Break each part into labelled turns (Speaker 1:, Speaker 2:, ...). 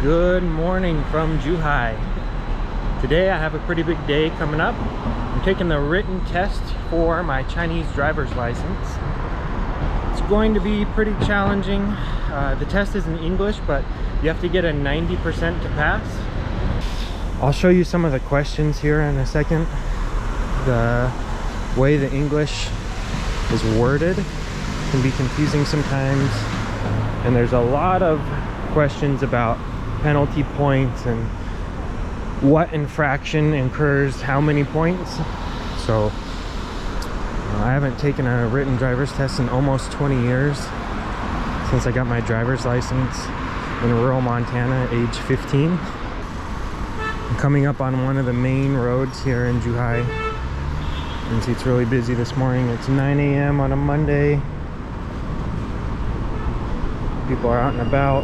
Speaker 1: Good morning from Zhuhai. Today I have a pretty big day coming up. I'm taking the written test for my Chinese driver's license. It's going to be pretty challenging. The test is in English, but you have to get a 90% to pass. I'll show you some of the questions here in a second. The way the English is worded can be confusing sometimes, and there's a lot of questions about penalty points and what infraction incurs how many points. So I haven't taken a written driver's test in almost 20 years, since I got my driver's license in rural Montana at age 15. I'm coming up on one of the main roads here in Zhuhai. You can see it's really busy this morning. It's 9 a.m. on a Monday. People are out and about.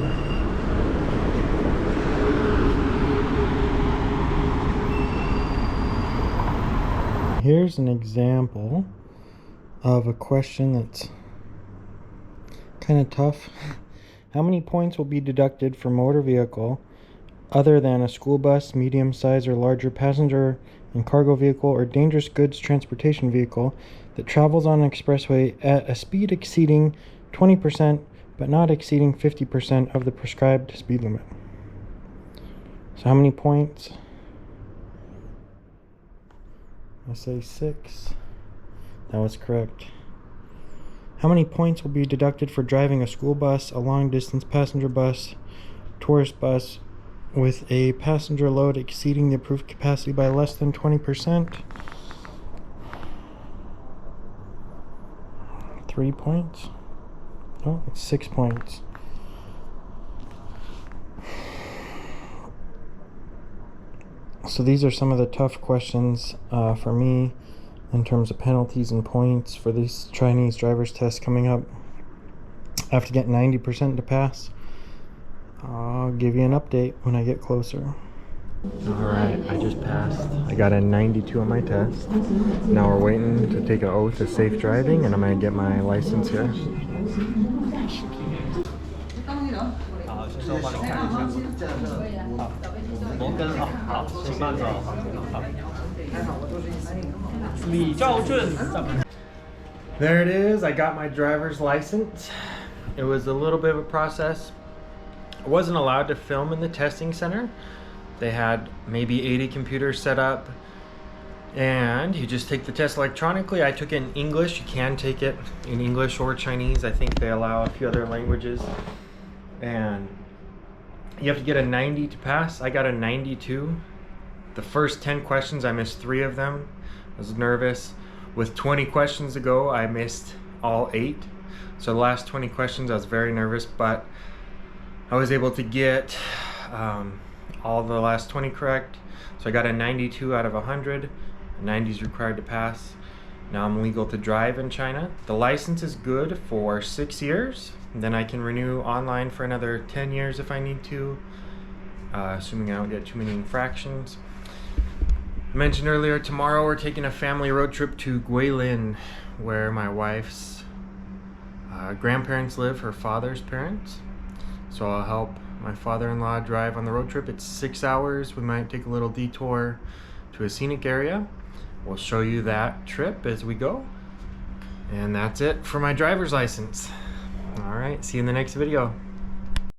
Speaker 1: Here's an example of a question that's kind of tough. How many points will be deducted for motor vehicle other than a school bus, medium size or larger passenger and cargo vehicle, or dangerous goods transportation vehicle that travels on an expressway at a speed exceeding 20% but not exceeding 50% of the prescribed speed limit? So how many points? I say 6. That was correct. How many points will be deducted for driving a school bus, a long distance passenger bus, tourist bus with a passenger load exceeding the approved capacity by less than 20%? 3 points? No, it's 6 points. So these are some of the tough questions for me in terms of penalties and points for these Chinese driver's tests coming up. I have to get 90% to pass. I'll give you an update when I get closer. Alright, I just passed. I got a 92 on my test. Now we're waiting to take an oath of safe driving, and I'm going to get my license here. There it is. I got my driver's license. It was a little bit of a process. I wasn't allowed to film in the testing center. They had maybe 80 computers set up, and you just take the test electronically. I took it in English. You can take it in English or Chinese. I think they allow a few other languages. And you have to get a 90 to pass. I got a 92. The first 10 questions, I missed 3 of them. I was nervous. With 20 questions to go, I missed all 8. So the last 20 questions, I was very nervous, but I was able to get all the last 20 correct. So I got a 92 out of 100. A 90 is required to pass. Now I'm legal to drive in China. The license is good for 6 years. Then I can renew online for another 10 years if I need to, assuming I don't get too many infractions. I mentioned earlier, tomorrow we're taking a family road trip to Guilin, where my wife's grandparents live, her father's parents. So I'll help my father-in-law drive on the road trip. It's 6 hours. We might take a little detour to a scenic area. We'll show you that trip as we go. And that's it for my driver's license. All right, see you in the next video.